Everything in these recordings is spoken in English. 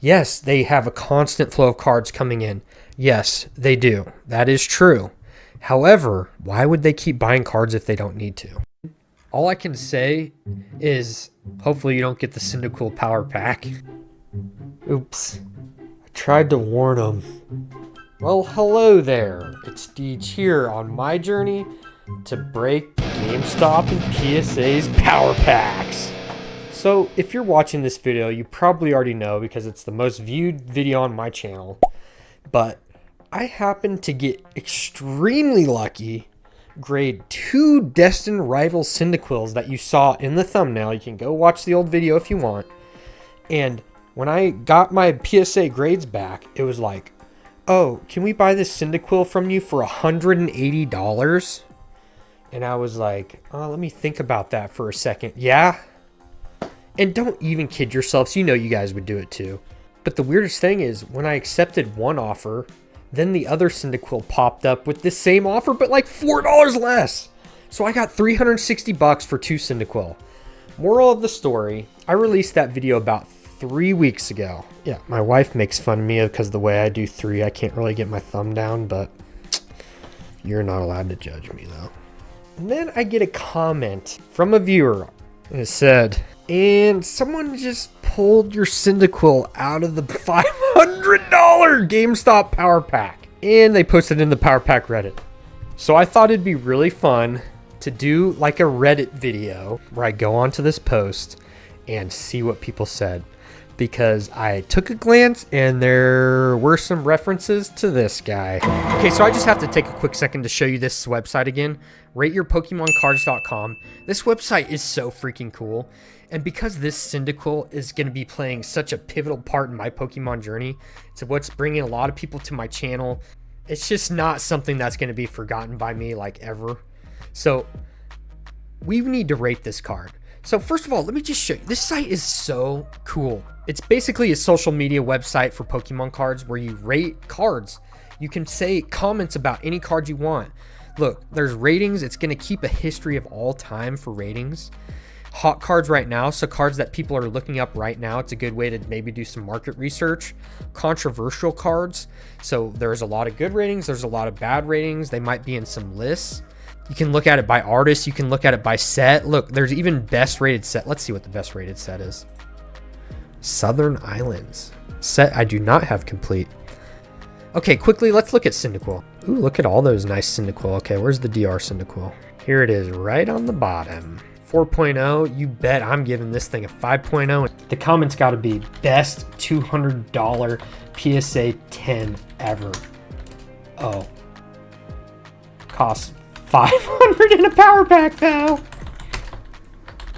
Yes, they have a constant flow of cards coming in. Yes, they do. That is true. However, why would they keep buying cards if they don't need to? All I can say is hopefully you don't get the Cyndaquil Power Pack. Oops. I tried to warn them. Well, hello there. It's Deej here on my journey to break GameStop and PSA's Power Packs. So if you're watching this video, you probably already know because it's the most viewed video on my channel. But I happened to get extremely lucky, grade 2 Destined Rival Cyndaquils that you saw in the thumbnail. You can go watch the old video if you want. And when I got my PSA grades back, it was like, oh, can we buy this Cyndaquil from you for $180? And I was like, oh, let me think about that for a second. Yeah. And don't even kid yourselves. You know you guys would do it too. But the weirdest thing is when I accepted one offer, then the other Cyndaquil popped up with the same offer, but like $4 less. So I got $360 for 2 Cyndaquil. Moral of the story, I released that video about 3 weeks ago. Yeah, my wife makes fun of me because the way I do 3, I can't really get my thumb down, but you're not allowed to judge me though. And then I get a comment from a viewer. And it said, and someone just pulled your Cyndaquil out of the $500 GameStop Power Pack. And they posted in the Power Pack Reddit. So I thought it'd be really fun to do like a Reddit video where I go onto this post and see what people said. Because I took a glance and there were some references to this guy. Okay, so I just have to take a quick second to show you this website again. RateYourPokemoncards.com. This website is so freaking cool. And because this Cyndaquil is going to be playing such a pivotal part in my Pokemon journey, it's what's bringing a lot of people to my channel. It's just not something that's going to be forgotten by me like ever. So we need to rate this card. So first of all, let me just show you. This site is so cool. It's basically a social media website for Pokemon cards where you rate cards. You can say comments about any card you want. Look, there's ratings. It's going to keep a history of all time for ratings. Hot cards right now, so cards that people are looking up right now. It's a good way to maybe do some market research. Controversial cards. So there's a lot of good ratings. There's a lot of bad ratings. They might be in some lists. You can look at it by artist. You can look at it by set. Look, there's even best rated set. Let's see what the best rated set is. Southern Islands. Set I do not have complete. Okay, quickly, let's look at Cyndaquil. Ooh, look at all those nice Cyndaquil. Okay, where's the DR Cyndaquil? Here it is, right on the bottom. 4.0, you bet I'm giving this thing a 5.0. The comments got to be best $200 PSA 10 ever. Oh. Costs $500 in a power pack though.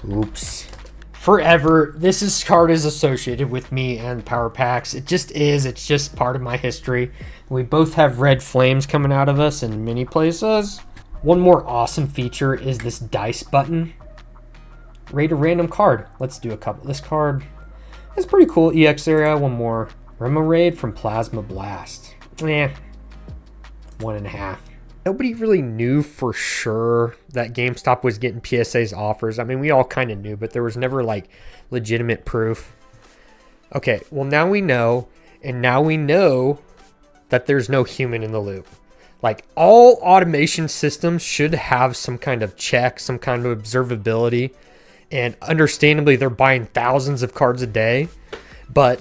Oops. Forever, this card is associated with me and power packs. It just is. It's just part of my history. We both have red flames coming out of us in many places. One more awesome feature is this dice button. Rate a random card. Let's do a couple. This card is pretty cool. EX area. One more. Remoraid from Plasma Blast. 1.5. Nobody really knew for sure that GameStop was getting PSA's offers. I mean, we all kind of knew, but there was never like legitimate proof. Okay, well now we know, and now we know that there's no human in the loop. Like all automation systems should have some kind of check, some kind of observability, and understandably they're buying thousands of cards a day, but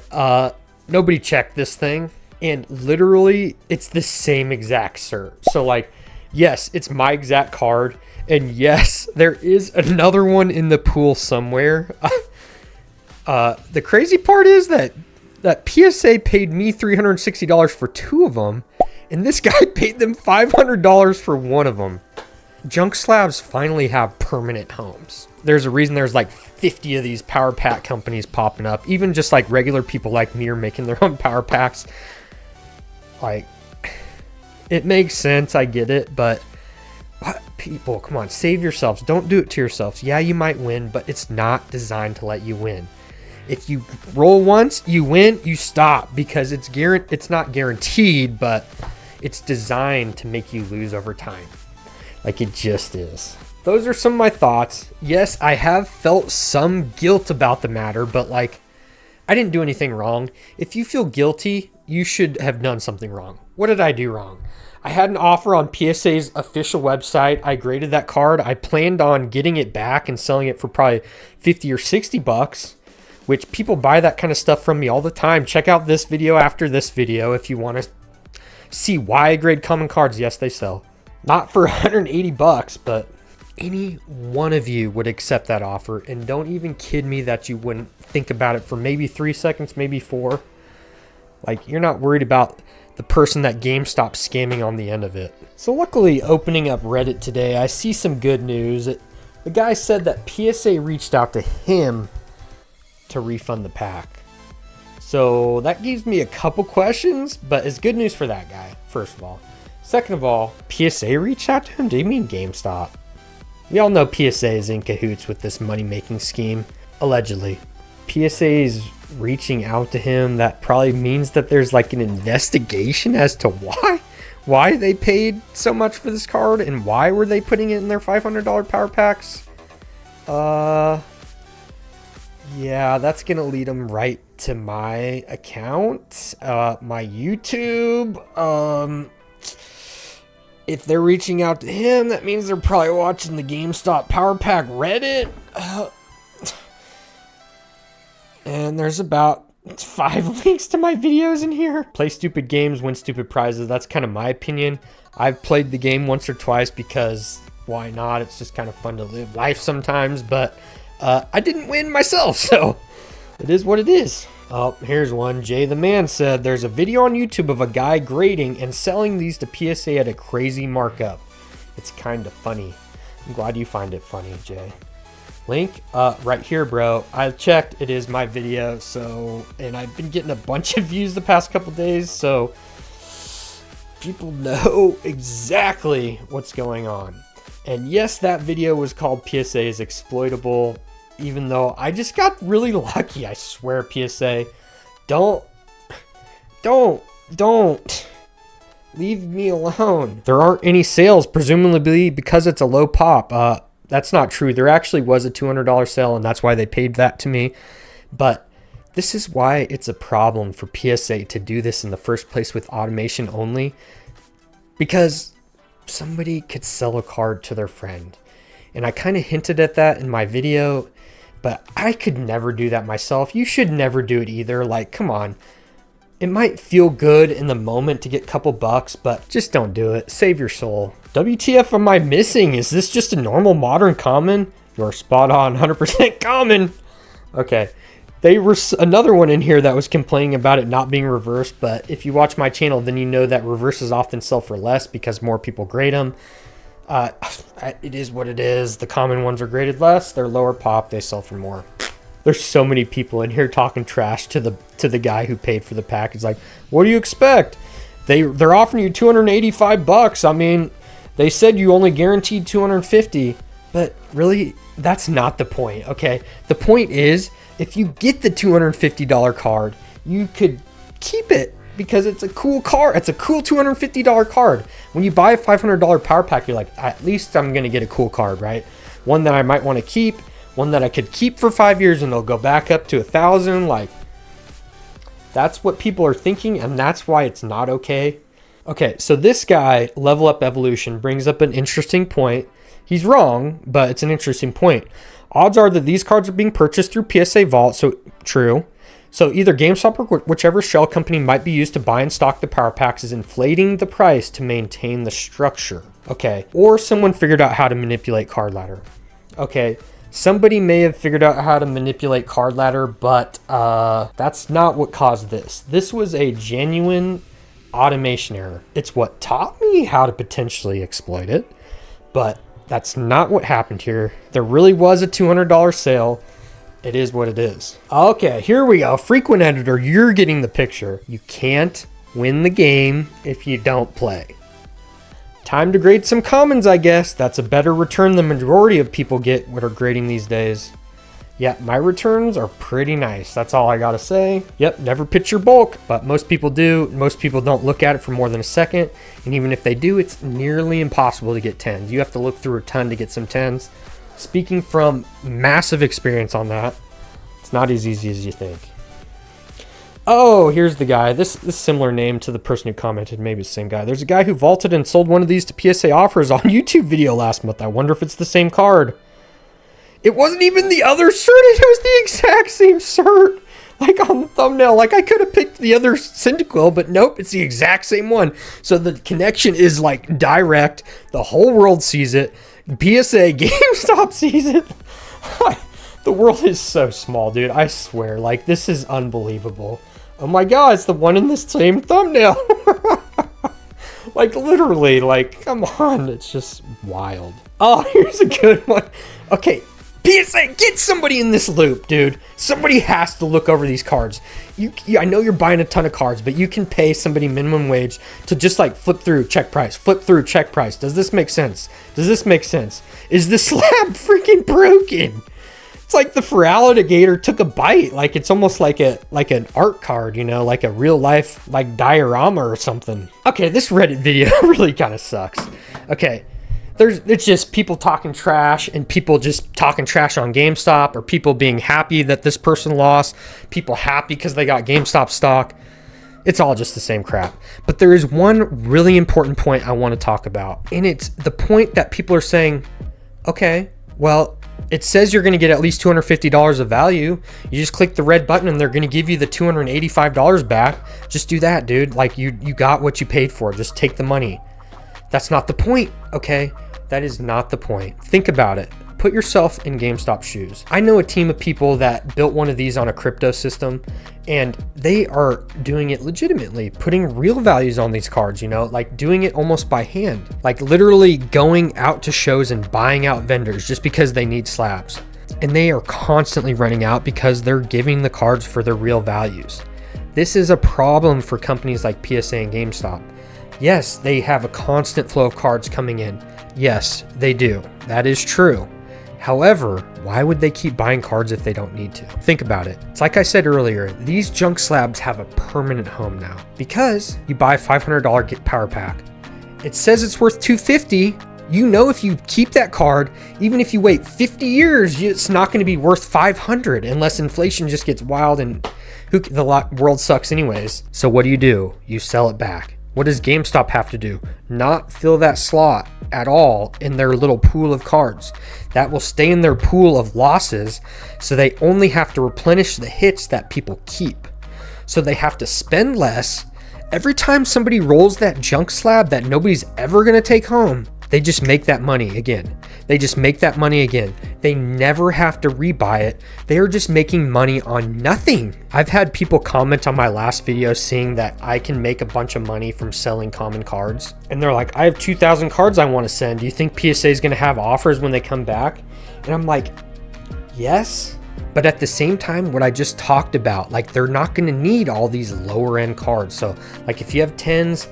nobody checked this thing. And literally, it's the same exact cert. So like, yes, it's my exact card. And yes, there is another one in the pool somewhere. The crazy part is that PSA paid me $360 for 2 of them. And this guy paid them $500 for 1 of them. Junk slabs finally have permanent homes. There's a reason there's like 50 of these power pack companies popping up. Even just like regular people like me are making their own power packs. Like, it makes sense, I get it, but what, people, come on, save yourselves. Don't do it to yourselves. Yeah, you might win, but it's not designed to let you win. If you roll once, you win, you stop, because it's not guaranteed, but it's designed to make you lose over time. Like it just is. Those are some of my thoughts. Yes, I have felt some guilt about the matter, but like, I didn't do anything wrong. If you feel guilty, you should have done something wrong. What did I do wrong? I had an offer on PSA's official website. I graded that card. I planned on getting it back and selling it for probably 50 or 60 bucks, which people buy that kind of stuff from me all the time. Check out this video after this video if you want to see why I grade common cards. Yes, they sell. Not for 180 bucks, but any one of you would accept that offer. And don't even kid me that you wouldn't think about it for maybe 3 seconds, maybe 4. Like, you're not worried about the person that Gamestop scamming on the end of it. So luckily, opening up Reddit today, I see some good news. The guy said that PSA reached out to him to refund the pack. So that gives me a couple questions, but it's good news for that guy, first of all. Second of all, PSA reached out to him? Do you mean GameStop? We all know PSA is in cahoots with this money-making scheme, allegedly. PSA is reaching out to him. That probably means that there's like an investigation as to why they paid so much for this card and why were they putting it in their $500 power packs. Yeah, that's gonna lead them right to my account, my YouTube. If they're reaching out to him, that means they're probably watching the GameStop Power Pack Reddit. And there's about 5 links to my videos in here. Play stupid games, win stupid prizes. That's kind of my opinion. I've played the game once or twice because why not? It's just kind of fun to live life sometimes, but I didn't win myself, so it is what it is. Oh, here's one. Jay the Man said, there's a video on YouTube of a guy grading and selling these to PSA at a crazy markup. It's kind of funny. I'm glad you find it funny, Jay. Link right here, bro. I checked. It is my video. So, and I've been getting a bunch of views the past couple days. So people know exactly what's going on. And yes, that video was called PSA is exploitable. Even though I just got really lucky. I swear, PSA. Don't leave me alone. There aren't any sales, presumably because it's a low pop. That's not true. There actually was a $200 sale, and that's why they paid that to me. But this is why it's a problem for PSA to do this in the first place with automation only. Because somebody could sell a card to their friend. And I kind of hinted at that in my video, but I could never do that myself. You should never do it either. Like, come on. It might feel good in the moment to get a couple bucks, but just don't do it. Save your soul. WTF am I missing? Is this just a normal modern common? You're spot on, 100% common. Okay. They were another one in here that was complaining about it not being reversed, but if you watch my channel, then you know that reverses often sell for less because more people grade them. It is what it is. The common ones are graded less. They're lower pop. They sell for more. There's so many people in here talking trash to the guy who paid for the pack. It's like, what do you expect? They're offering you 285 bucks. I mean, they said you only guaranteed 250, but really, that's not the point. Okay, the point is, if you get the $250 card, you could keep it because it's a cool card. It's a cool $250 card. When you buy a $500 power pack, you're like, at least I'm gonna get a cool card, right? One that I might want to keep. One that I could keep for 5 years and they'll go back up to 1,000. Like, that's what people are thinking, and that's why it's not okay. Okay, so this guy, Level Up Evolution, brings up an interesting point. He's wrong, but it's an interesting point. Odds are that these cards are being purchased through PSA Vault, so true. So either GameStop or whichever shell company might be used to buy and stock the power packs is inflating the price to maintain the structure. Okay, or someone figured out how to manipulate card ladder. Okay. Somebody may have figured out how to manipulate card ladder, but that's not what caused this. This was a genuine automation error. It's what taught me how to potentially exploit it, but that's not what happened here. There really was a $200 sale. It is what it is. Okay, here we go. Frequent editor, you're getting the picture. You can't win the game if you don't play. Time to grade some commons, I guess. That's a better return than the majority of people get what are grading these days. Yeah, my returns are pretty nice. That's all I gotta say. Yep, never pitch your bulk, but most people do. Most people don't look at it for more than a second. And even if they do, it's nearly impossible to get 10s. You have to look through a ton to get some 10s. Speaking from massive experience on that, it's not as easy as you think. Oh, here's the guy. This similar name to the person who commented. Maybe it's the same guy. There's a guy who vaulted and sold one of these to PSA offers on YouTube video last month. I wonder if it's the same card. It wasn't even the other shirt. It was the exact same shirt. Like on the thumbnail. Like I could have picked the other Cyndaquil, but nope, it's the exact same one. So the connection is like direct. The whole world sees it. PSA GameStop sees it. The world is so small, dude. I swear. Like, this is unbelievable. Oh my god, it's the one in the same thumbnail. Like, literally, like, come on. It's just wild. Oh, here's a good one. Okay, PSA, get somebody in this loop, dude. Somebody has to look over these cards. I know you're buying a ton of cards, but you can pay somebody minimum wage to just like flip through, check price, flip through, check price. Does this make sense? Does this make sense? Is the slab freaking broken? It's like the Feraligatr took a bite. Like it's almost like an art card, you know, like a real life like diorama or something. Okay, this Reddit video really kind of sucks. Okay. It's just people talking trash and people just talking trash on GameStop, or people being happy that this person lost, people happy because they got GameStop stock. It's all just the same crap. But there is one really important point I want to talk about. And it's the point that people are saying, okay, well, it says you're going to get at least $250 of value. You just click the red button and they're going to give you the $285 back. Just do that, dude. Like you got what you paid for. Just take the money. That's not the point, okay? That is not the point. Think about it. Put yourself in GameStop shoes. I know a team of people that built one of these on a crypto system, and they are doing it legitimately, putting real values on these cards, you know, like doing it almost by hand, like literally going out to shows and buying out vendors just because they need slabs. And they are constantly running out because they're giving the cards for their real values. This is a problem for companies like PSA and GameStop. Yes, they have a constant flow of cards coming in. Yes, they do. That is true. However, why would they keep buying cards if they don't need to? Think about it. It's like I said earlier, these junk slabs have a permanent home now because you buy a $500 power pack. It says it's worth $250. You know, if you keep that card, even if you wait 50 years, it's not going to be worth $500 unless inflation just gets wild and the world sucks anyways. So what do? You sell it back. What does GameStop have to do? Not fill that slot at all in their little pool of cards. That will stay in their pool of losses, so they only have to replenish the hits that people keep. So they have to spend less. Every time somebody rolls that junk slab that nobody's ever going to take home, they just make that money again. They never have to rebuy it. They are just making money on nothing. I've had people comment on my last video saying that I can make a bunch of money from selling common cards. And they're like, I have 2,000 cards I want to send. Do you think PSA is going to have offers when they come back? And I'm like, yes. But at the same time, what I just talked about, like they're not going to need all these lower end cards. So like if you have 10s,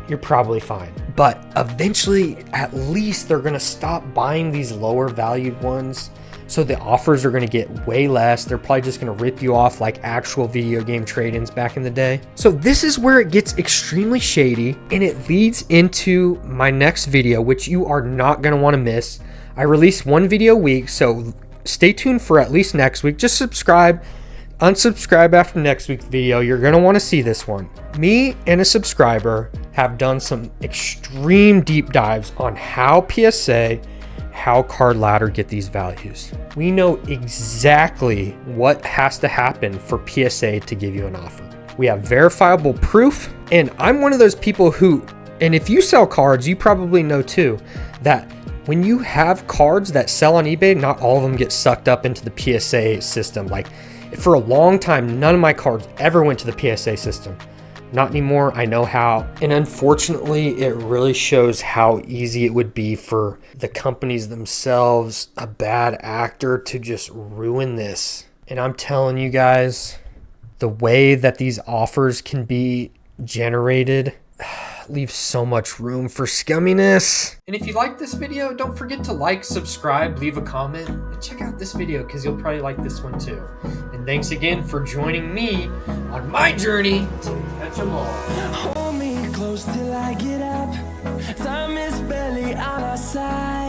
you're probably fine. But eventually, at least they're going to stop buying these lower valued ones. So the offers are going to get way less. They're probably just going to rip you off like actual video game trade-ins back in the day. So this is where it gets extremely shady, and it leads into my next video, which you are not going to want to miss. I release one video a week, so stay tuned for at least next week. Just subscribe. Unsubscribe after next week's video. You're going to want to see this one. Me and a subscriber have done some extreme deep dives on how PSA, how Card Ladder get these values. We know exactly what has to happen for PSA to give you an offer. We have verifiable proof, and I'm one of those people who, and if you sell cards, you probably know too, that when you have cards that sell on eBay, not all of them get sucked up into the PSA system. Like, for a long time, none of my cards ever went to the PSA system. Not anymore. I know how. And unfortunately, it really shows how easy it would be for the companies themselves, a bad actor, to just ruin this. And I'm telling you guys, the way that these offers can be generated leaves so much room for scumminess. And if you like this video, don't forget to like, subscribe, leave a comment, and check out this video because you'll probably like this one too. And thanks again for joining me on my journey to catch 'em all. Hold me close till I get up. Time is barely on our side.